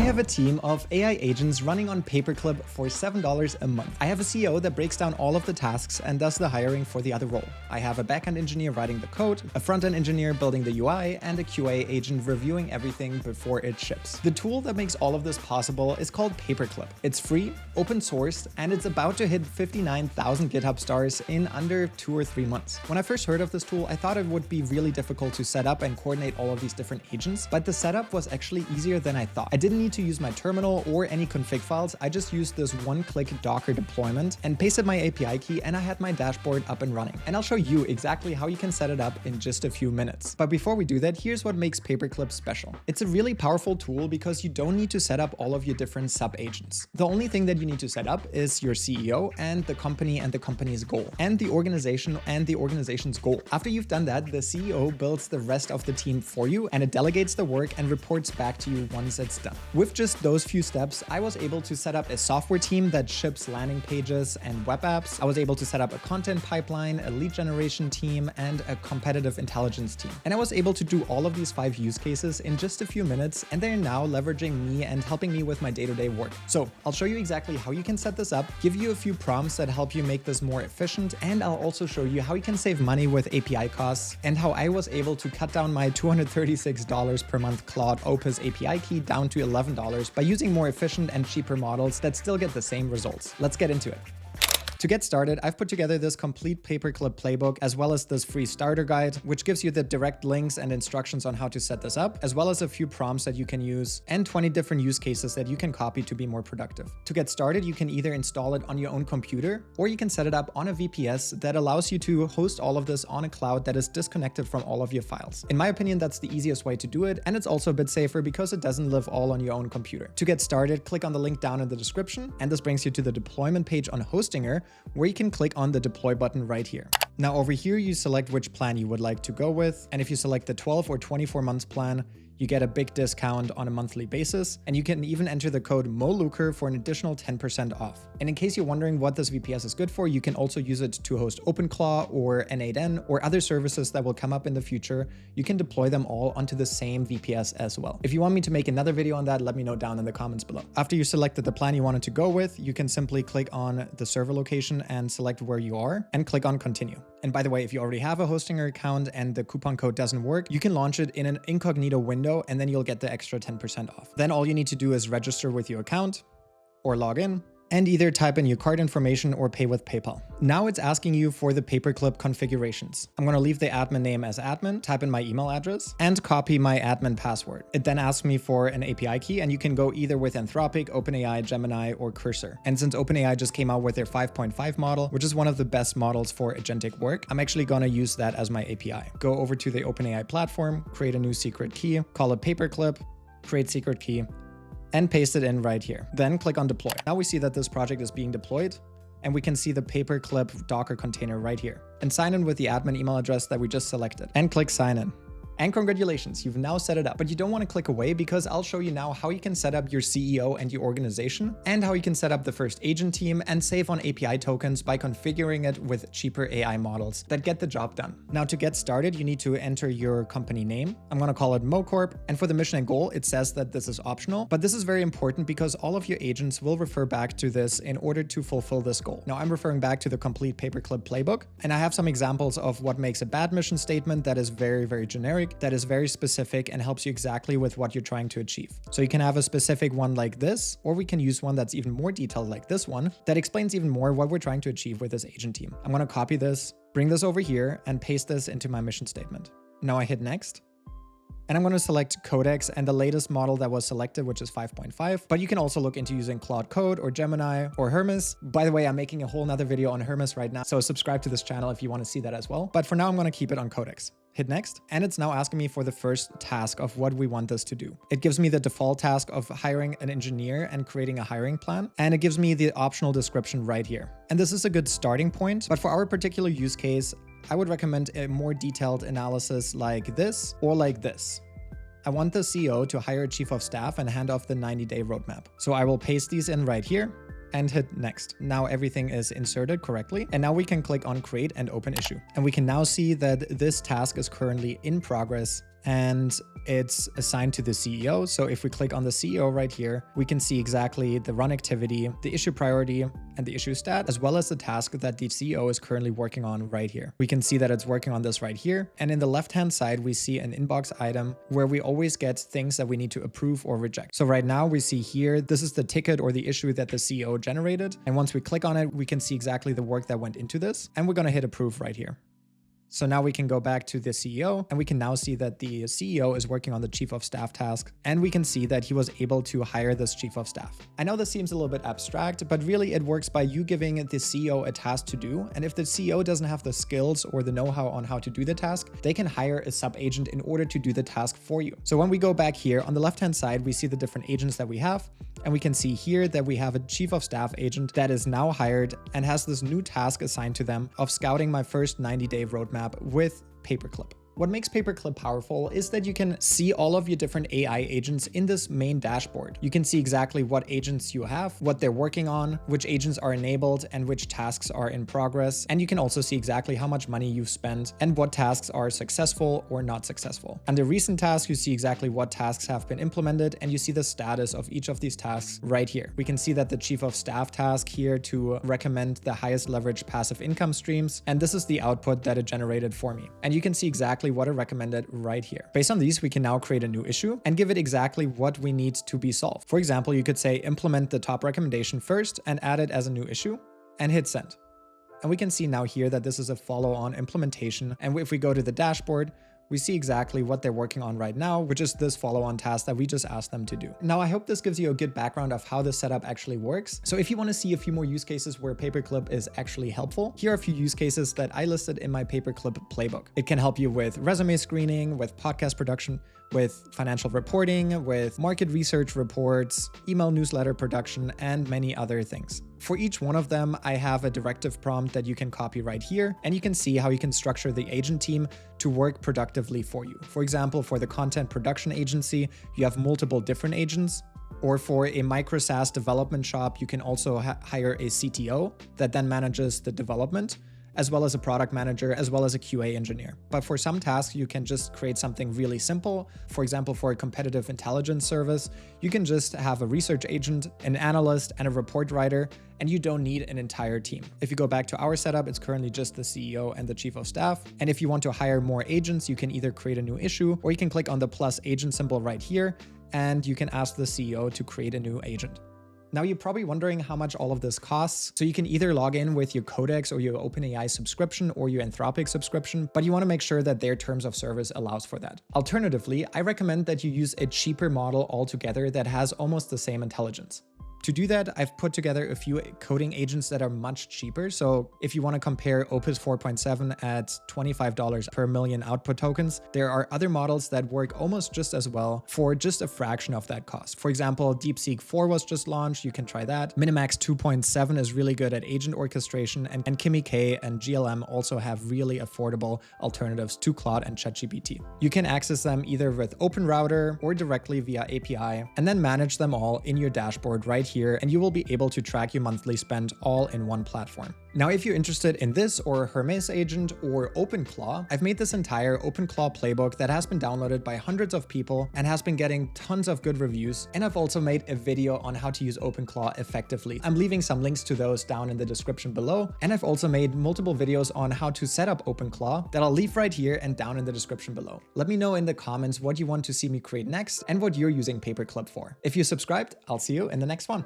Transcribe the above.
have a team of AI agents running on Paperclip for $7 a month. I have a CEO that breaks down all of the tasks and does the hiring for the other role. I have a backend engineer writing the code, a front-end engineer building the UI, and a QA agent reviewing everything before it ships. The tool that makes all of this possible is called Paperclip. It's free, open sourced, and it's about to hit 59,000 GitHub stars in under 2 or 3 months. When I first heard of this tool, I thought it would be really difficult to set up and coordinate all of these different agents, but the setup was actually easier than I thought. I didn't need to use my terminal or any config files. I just used this one-click Docker deployment and pasted my API key, and I had my dashboard up and running. And I'll show you exactly how you can set it up in just a few minutes. But before we do that, here's what makes Paperclip special. It's a really powerful tool because you don't need to set up all of your different sub-agents. The only thing that you need to set up is your CEO and the company's goal, and the organization and the organization's goal. After you've done that, the CEO builds the rest of the team for you, and it delegates the work and reports back to you once it's done. With just those few steps, I was able to set up a software team that ships landing pages and web apps. I was able to set up a content pipeline, a lead generation team, and a competitive intelligence team. And I was able to do all of these 5 use cases in just a few minutes, and they're now leveraging me and helping me with my day-to-day work. So I'll show you exactly how you can set this up, give you a few prompts that help you make this more efficient, and I'll also show you how you can save money with API costs and how I was able to cut down my $236 per month Claude Opus API key down to $11 by using more efficient and cheaper models that still get the same results. Let's get into it. To get started, I've put together this complete Paperclip playbook, as well as this free starter guide, which gives you the direct links and instructions on how to set this up, as well as a few prompts that you can use and 20 different use cases that you can copy to be more productive. To get started, you can either install it on your own computer, or you can set it up on a VPS that allows you to host all of this on a cloud that is disconnected from all of your files. In my opinion, that's the easiest way to do it, and it's also a bit safer because it doesn't live all on your own computer. To get started, click on the link down in the description, and this brings you to the deployment page on Hostinger, where you can click on the deploy button right here. Now over here, you select which plan you would like to go with. And if you select the 12 or 24 months plan, you get a big discount on a monthly basis, and you can even enter the code MOLUKER for an additional 10% off. And in case you're wondering what this VPS is good for, you can also use it to host OpenClaw or N8N or other services that will come up in the future. You can deploy them all onto the same VPS as well. If you want me to make another video on that, let me know down in the comments below. After you selected the plan you wanted to go with, you can simply click on the server location and select where you are and click on continue. And by the way, if you already have a Hostinger account and the coupon code doesn't work, you can launch it in an incognito window, and then you'll get the extra 10% off. Then all you need to do is register with your account or log in, and either type in your card information or pay with PayPal. Now it's asking you for the Paperclip configurations. I'm going to leave the admin name as admin, type in my email address, and copy my admin password. It then asks me for an API key, and you can go either with Anthropic, OpenAI, Gemini, or Cursor. And since OpenAI just came out with their 5.5 model, which is one of the best models for agentic work, I'm actually going to use that as my API. Go over to the OpenAI platform, create a new secret key, call it Paperclip, create secret key, and paste it in right here. Then click on deploy. Now we see that this project is being deployed, and we can see the Paperclip Docker container right here. And sign in with the admin email address that we just selected, and click sign in. And congratulations, you've now set it up. But you don't want to click away, because I'll show you now how you can set up your CEO and your organization, and how you can set up the first agent team and save on API tokens by configuring it with cheaper AI models that get the job done. Now to get started, you need to enter your company name. I'm going to call it MoCorp. And for the mission and goal, it says that this is optional, but this is very important because all of your agents will refer back to this in order to fulfill this goal. Now I'm referring back to the complete Paperclip playbook, and I have some examples of what makes a bad mission statement that is very, very generic, that is very specific and helps you exactly with what you're trying to achieve. So you can have a specific one like this, or we can use one that's even more detailed like this one that explains even more what we're trying to achieve with this agent team. I'm going to copy this, bring this over here, and paste this into my mission statement. Now I hit next. And I'm going to select Codex and the latest model that was selected, which is 5.5. But you can also look into using Claude Code or Gemini or Hermes. By the way, I'm making a whole nother video on Hermes right now, so subscribe to this channel if you want to see that as well. But for now, I'm going to keep it on Codex. Hit next, and it's now asking me for the first task of what we want this to do. It gives me the default task of hiring an engineer and creating a hiring plan, and it gives me the optional description right here. And this is a good starting point, but for our particular use case, I would recommend a more detailed analysis like this or like this. I want the CEO to hire a chief of staff and hand off the 90-day roadmap. So I will paste these in right here and hit next. Now everything is inserted correctly. And now we can click on create and open issue. And we can now see that this task is currently in progress and it's assigned to the CEO. So if we click on the CEO right here, we can see exactly the run activity, the issue priority, and the issue stat, as well as the task that the CEO is currently working on right here. We can see that it's working on this right here. And in the left-hand side, we see an inbox item where we always get things that we need to approve or reject. So right now we see here, this is the ticket or the issue that the CEO generated. And once we click on it, we can see exactly the work that went into this. And we're going to hit approve right here. So now we can go back to the CEO, and we can now see that the CEO is working on the chief of staff task, and we can see that he was able to hire this chief of staff. I know this seems a little bit abstract, but really it works by you giving the CEO a task to do. And if the CEO doesn't have the skills or the know-how on how to do the task, they can hire a sub agent in order to do the task for you. So when we go back here on the left-hand side, we see the different agents that we have, and we can see here that we have a chief of staff agent that is now hired and has this new task assigned to them of scouting my first 90-day roadmap with Paperclip. What makes Paperclip powerful is that you can see all of your different AI agents in this main dashboard. You can see exactly what agents you have, what they're working on, which agents are enabled, and which tasks are in progress. And you can also see exactly how much money you've spent and what tasks are successful or not successful. Under recent tasks, you see exactly what tasks have been implemented, and you see the status of each of these tasks right here. We can see that the chief of staff task here to recommend the highest leverage passive income streams, and this is the output that it generated for me. And you can see exactly what I recommended right here. Based on these, we can now create a new issue and give it exactly what we need to be solved. For example, you could say implement the top recommendation first and add it as a new issue and hit send. And we can see now here that this is a follow-on implementation. And if we go to the dashboard, we see exactly what they're working on right now, which is this follow-on task that we just asked them to do. Now, I hope this gives you a good background of how this setup actually works. So if you want to see a few more use cases where Paperclip is actually helpful, here are a few use cases that I listed in my Paperclip playbook. It can help you with resume screening, with podcast production, with financial reporting, with market research reports, email newsletter production, and many other things. For each one of them, I have a directive prompt that you can copy right here, and you can see how you can structure the agent team to work productively for you. For example, for the content production agency, you have multiple different agents. Or for a micro-SaaS development shop, you can also hire a CTO that then manages the development, as well as a product manager, as well as a QA engineer. But for some tasks, you can just create something really simple. For example, for a competitive intelligence service, you can just have a research agent, an analyst, and a report writer, and you don't need an entire team. If you go back to our setup, it's currently just the CEO and the chief of staff. And if you want to hire more agents, you can either create a new issue, or you can click on the plus agent symbol right here, and you can ask the CEO to create a new agent. Now you're probably wondering how much all of this costs. So you can either log in with your Codex or your OpenAI subscription or your Anthropic subscription, but you want to make sure that their terms of service allows for that. Alternatively, I recommend that you use a cheaper model altogether that has almost the same intelligence. To do that, I've put together a few coding agents that are much cheaper. So if you want to compare Opus 4.7 at $25 per million output tokens, there are other models that work almost just as well for just a fraction of that cost. For example, DeepSeek 4 was just launched. You can try that. Minimax 2.7 is really good at agent orchestration, and Kimi K and GLM also have really affordable alternatives to Claude and ChatGPT. You can access them either with OpenRouter or directly via API, and then manage them all in your dashboard right here, and you will be able to track your monthly spend all in one platform. Now, if you're interested in this or Hermes agent or OpenClaw, I've made this entire OpenClaw playbook that has been downloaded by hundreds of people and has been getting tons of good reviews. And I've also made a video on how to use OpenClaw effectively. I'm leaving some links to those down in the description below. And I've also made multiple videos on how to set up OpenClaw that I'll leave right here and down in the description below. Let me know in the comments what you want to see me create next and what you're using Paperclip for. If you subscribed, I'll see you in the next one.